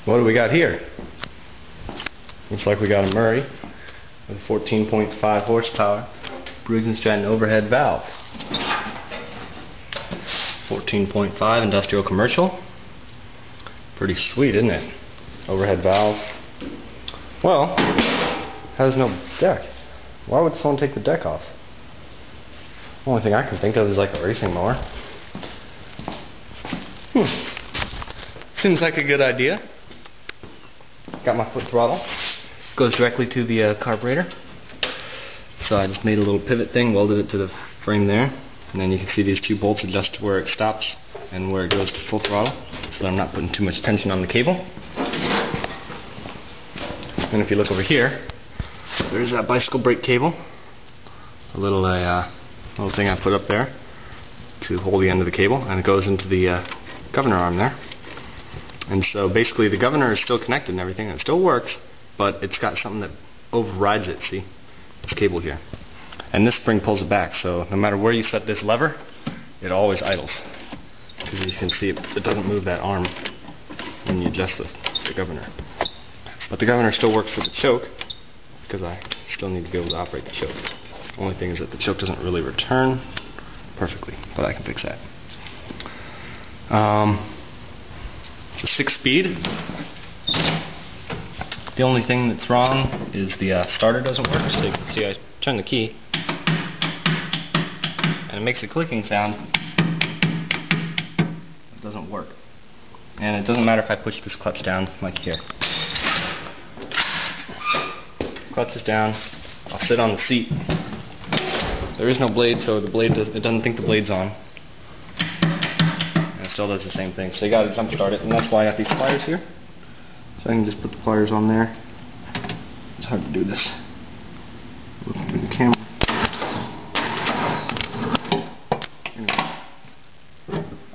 What do we got here? Looks like we got a Murray with 14.5 horsepower Briggs & Stratton overhead valve. 14.5 industrial commercial. Pretty sweet, isn't it? Overhead valve. Well, has no deck. Why would someone take the deck off? The only thing I can think of is like a racing mower. Seems like a good idea. Got my foot throttle. Goes directly to the carburetor. So I just made a little pivot thing, welded it to the frame there, and then you can see these two bolts adjust to where it stops and where it goes to full throttle, so that I'm not putting too much tension on the cable. And if you look over here, there's that bicycle brake cable, a little thing I put up there to hold the end of the cable, and it goes into the governor arm there. And so basically the governor is still connected and everything, and it still works, but it's got something that overrides it, see? This cable here. And this spring pulls it back, so no matter where you set this lever, it always idles. Because as you can see, it doesn't move that arm when you adjust the governor. But the governor still works for the choke, because I still need to be able to operate the choke. The only thing is that the choke doesn't really return perfectly, but I can fix that. It's a 6-speed. The only thing that's wrong is the starter doesn't work. So you can see I turn the key and it makes a clicking sound. It doesn't work. And it doesn't matter if I push this clutch down like here. Clutch is down. I'll sit on the seat. There is no blade, so the blade it doesn't think the blade's on. And it still does the same thing. So you gotta jump start it, and that's why I got these pliers here. So I can just put the pliers on there. It's hard to do this. Looking through the camera.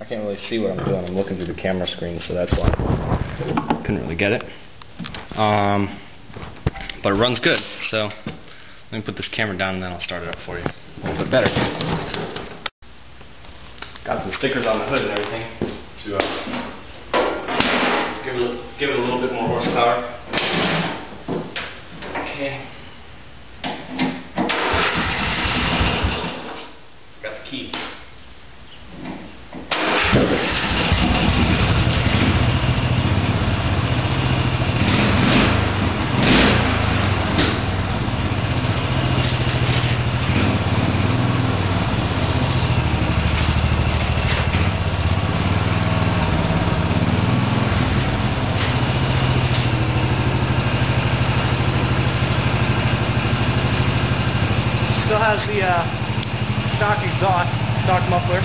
I can't really see what I'm doing. I'm looking through the camera screen, so that's why I couldn't really get it. But it runs good. So let me put this camera down and then I'll start it up for you a little bit better. Got some stickers on the hood and everything to give it a little bit more horsepower. Okay. Got the key. Still has the stock exhaust, stock muffler.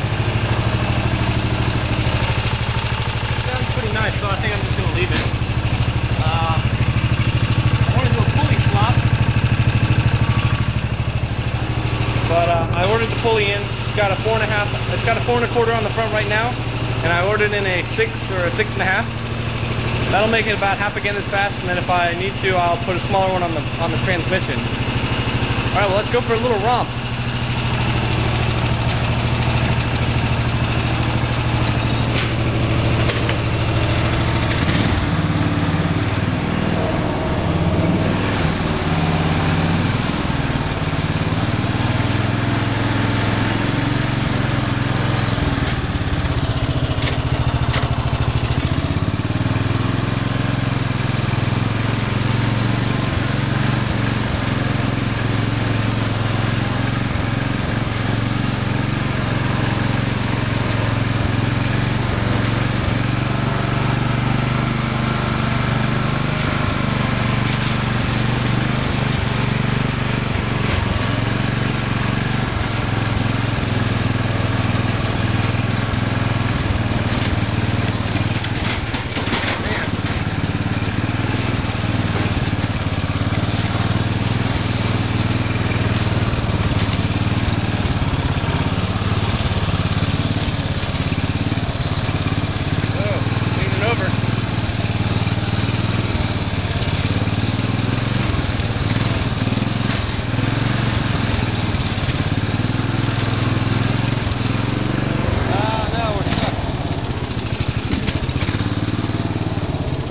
Sounds pretty nice, so I think I'm just going to leave it. I want to do a pulley swap, but I ordered the pulley in. It's got a 4.5. It's got a 4 1/4 on the front right now, and I ordered in a 6 or a 6.5. That'll make it about half again as fast, and then if I need to, I'll put a smaller one on the transmission. Alright, well, let's go for a little romp.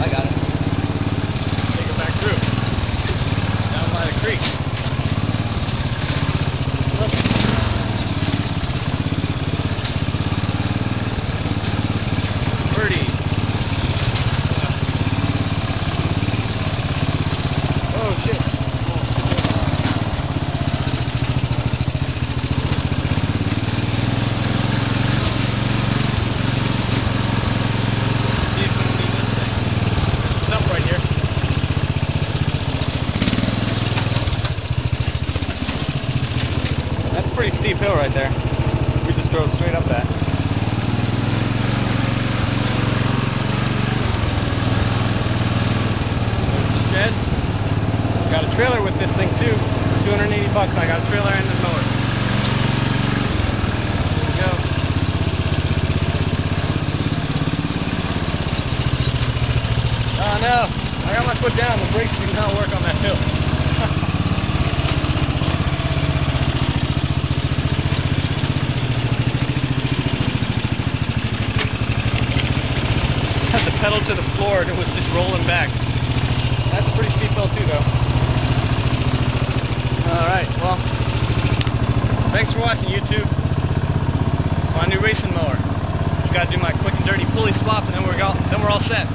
I got it. steep hill right there. We just drove straight up that. There's the shed. Got a trailer with this thing too. $280 bucks. I got a trailer and the mower. There we go. Oh no! I got my foot down. The brakes do not work on that hill. Had the pedal to the floor and it was just rolling back. That's a pretty steep hill too though. Alright, well, thanks for watching YouTube. It's my new racing mower. Just gotta do my quick and dirty pulley swap and then we're all set.